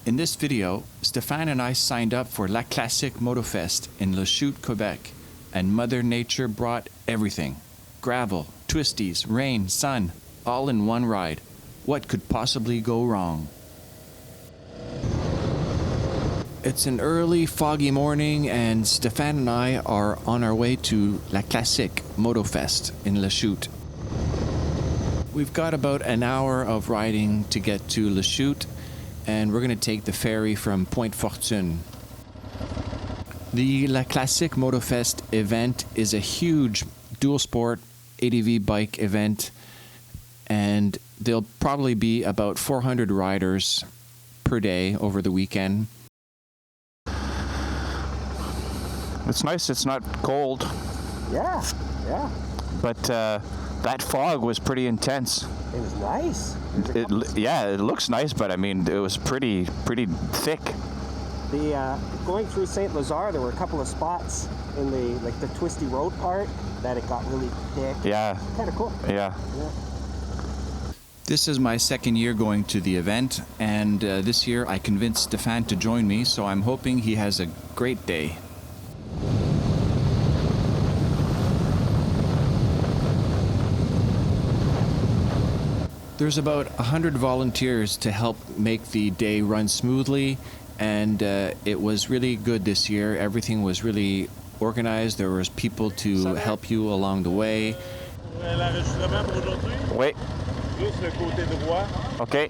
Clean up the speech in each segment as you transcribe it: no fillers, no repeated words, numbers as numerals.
In this video, Stephane and I signed up for Classique Motofest in Lachute, Quebec, and Mother Nature brought everything. Gravel, twisties, rain, sun, all in one ride. What could possibly go wrong? It's an early, foggy morning, and Stephane and I are on our way to Classique Motofest in Lachute. We've got about an hour of riding to get to Lachute, and we're going to take the ferry from Pointe Fortune. The Classique Motofest event is a huge dual sport ADV bike event, and there'll probably be about 400 riders per day over the weekend. It's nice it's not cold. Yeah. But that fog was pretty intense. It was nice. It looks nice, but I mean, it was pretty thick. Going through Saint Lazare, there were a couple of spots in the twisty road part that it got really thick. Yeah. Kind of cool. Yeah. This is my second year going to the event, and this year I convinced Stephane to join me, so I'm hoping he has a great day. There's about 100 volunteers to help make the day run smoothly, and it was really good this year. Everything was really organized. There was people to help you along the way. Oui. Juste le côté droit. Okay.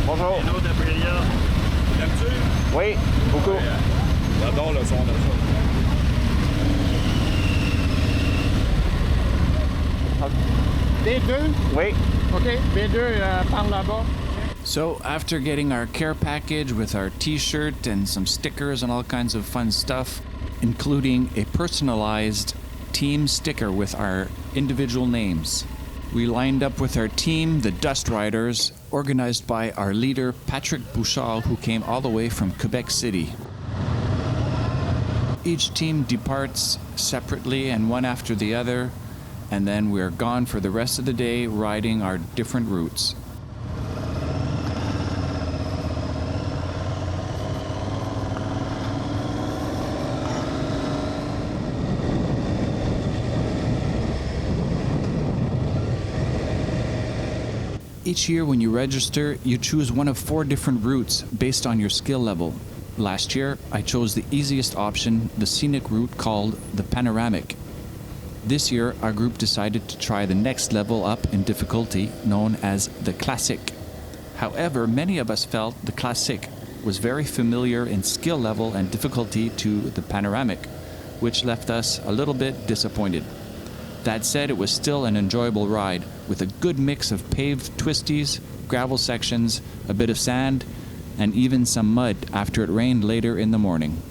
Bonjour. Hello, Gabriella. T'aimes-tu? Oui, beaucoup. J'adore le son de ça. B2? Oui. OK, B2 par là-bas. So after getting our care package with our t-shirt and some stickers and all kinds of fun stuff, including a personalized team sticker with our individual names, we lined up with our team, the Dust Riders, organized by our leader, Patrick Bouchard, who came all the way from Quebec City. Each team departs separately and one after the other, and then we're gone for the rest of the day riding our different routes. Each year when you register, you choose one of 4 different routes based on your skill level. Last year, I chose the easiest option, the scenic route called the Panoramic. This year, our group decided to try the next level up in difficulty, known as the Classique. However, many of us felt the Classique was very familiar in skill level and difficulty to the Panoramic, which left us a little bit disappointed. That said, it was still an enjoyable ride, with a good mix of paved twisties, gravel sections, a bit of sand, and even some mud after it rained later in the morning.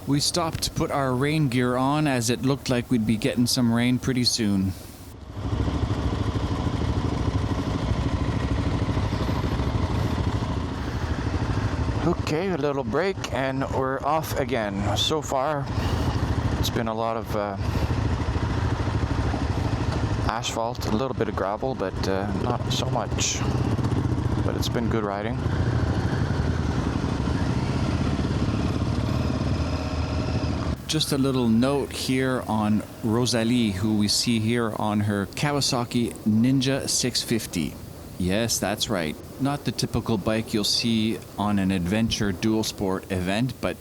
We stopped to put our rain gear on as it looked like we'd be getting some rain pretty soon. Okay, a little break and we're off again. So far, it's been a lot of asphalt, a little bit of gravel, but not so much. But it's been good riding. Just a little note here on Rosalie, who we see here on her Kawasaki Ninja 650. Yes, that's right. Not the typical bike you'll see on an adventure dual sport event, but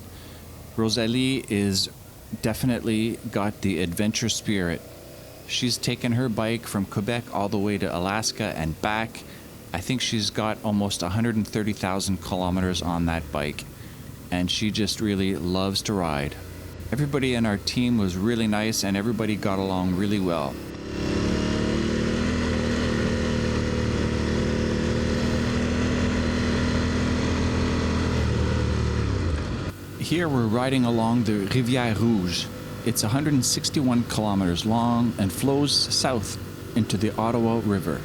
Rosalie is definitely got the adventure spirit. She's taken her bike from Quebec all the way to Alaska and back, I think she's got almost 130,000 kilometers on that bike, and she just really loves to ride. Everybody in our team was really nice, and everybody got along really well. Here we're riding along the Rivière Rouge. It's 161 kilometers long and flows south into the Ottawa River.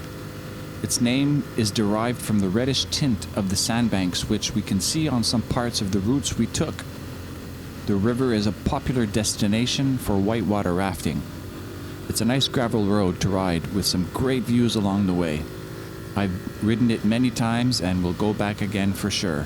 Its name is derived from the reddish tint of the sandbanks, which we can see on some parts of the routes we took. The river is a popular destination for whitewater rafting. It's a nice gravel road to ride with some great views along the way. I've ridden it many times and will go back again for sure.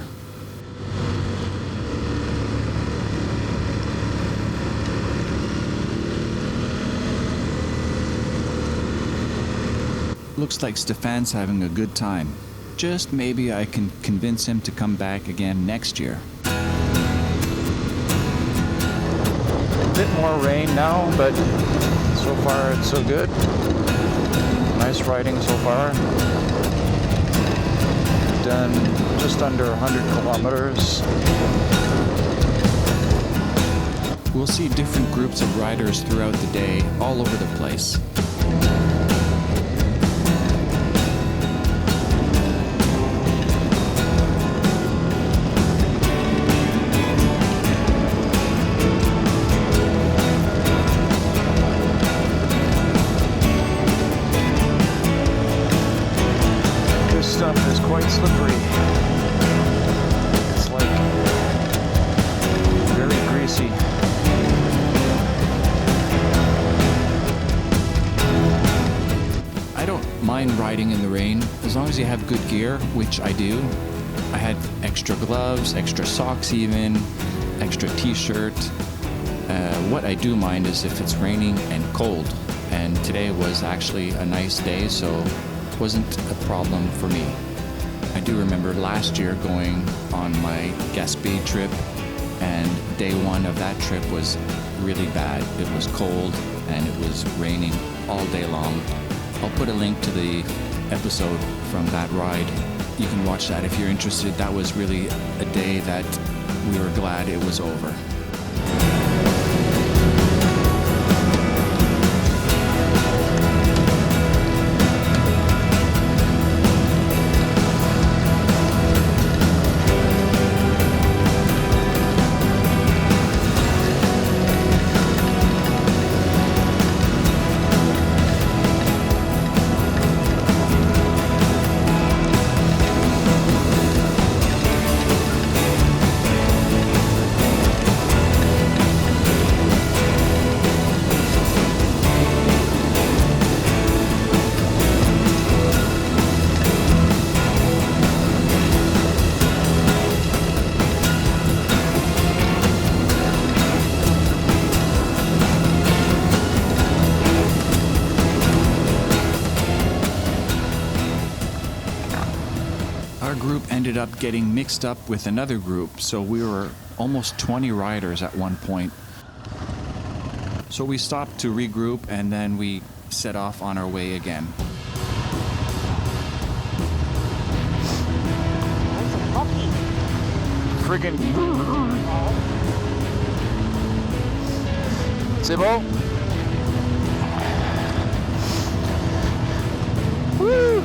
Looks like Stephane's having a good time. Just maybe I can convince him to come back again next year. A bit more rain now, but so far it's so good. Nice riding so far. Done just under 100 kilometers. We'll see different groups of riders throughout the day all over the place. Stuff is quite slippery. It's like very greasy. I don't mind riding in the rain as long as you have good gear, which I do. I had extra gloves, extra socks even, extra t-shirt. What I do mind is if it's raining and cold. And today was actually a nice day, so wasn't a problem for me. I do remember last year going on my Gaspé trip, and day one of that trip was really bad. It was cold and it was raining all day long. I'll put a link to the episode from that ride. You can watch that if you're interested. That was really a day that we were glad it was over. Ended up getting mixed up with another group, so we were almost 20 riders at one point. So we stopped to regroup and then we set off on our way again. That's a puppy. Friggin' C'est bon? Woo!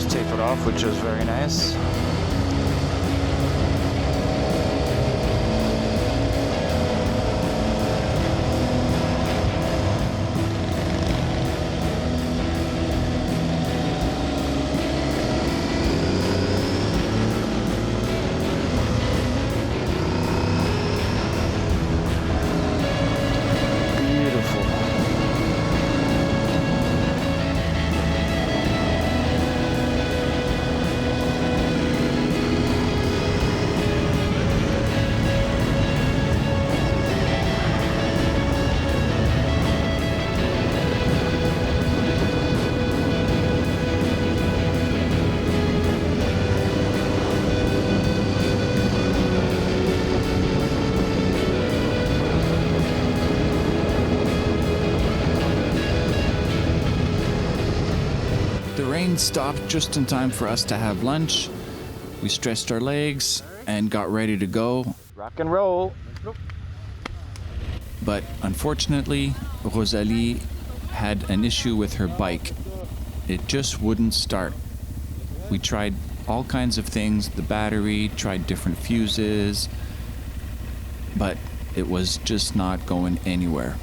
Tapered off, which is very nice. The rain stopped just in time for us to have lunch. We stretched our legs and got ready to go. Rock and roll. But unfortunately, Rosalie had an issue with her bike. It just wouldn't start. We tried all kinds of things, the battery, tried different fuses, but it was just not going anywhere.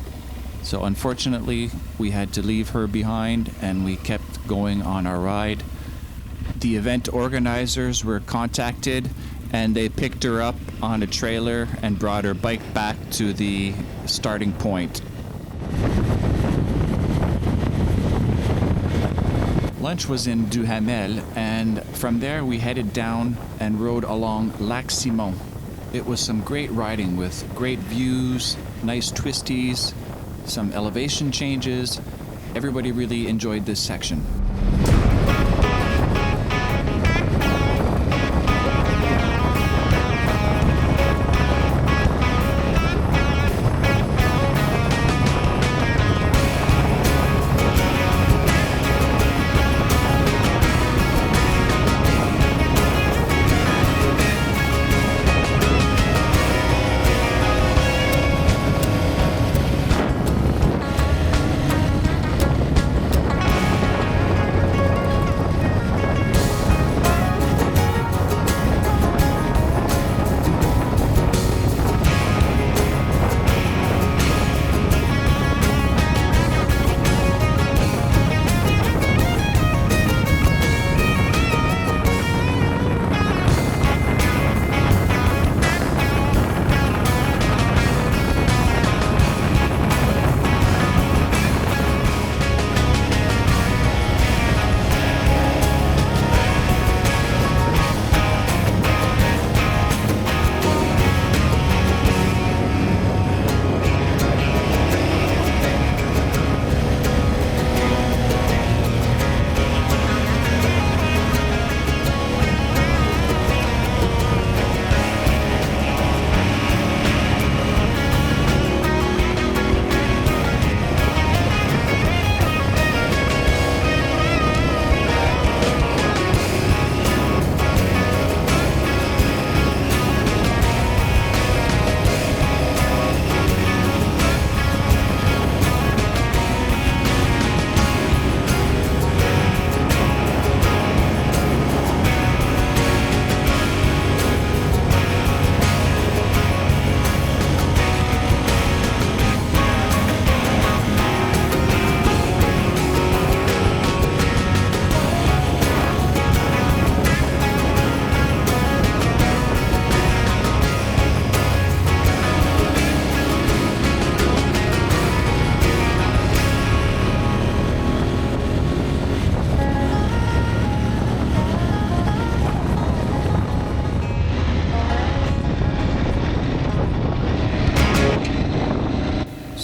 So unfortunately, we had to leave her behind and we kept going on our ride. The event organizers were contacted and they picked her up on a trailer and brought her bike back to the starting point. Lunch was in Duhamel, and from there we headed down and rode along Lac Simon. It was some great riding with great views, nice twisties, some elevation changes. Everybody really enjoyed this section.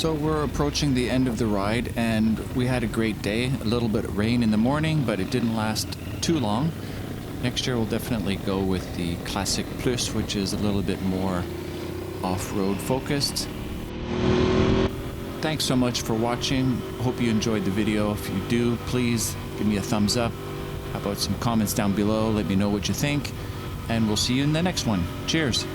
So we're approaching the end of the ride and we had a great day. A little bit of rain in the morning, but it didn't last too long. Next year we'll definitely go with the Classique Plus, which is a little bit more off-road focused. Thanks so much for watching. Hope you enjoyed the video. If you do, please give me a thumbs up. How about some comments down below? Let me know what you think. And we'll see you in the next one. Cheers.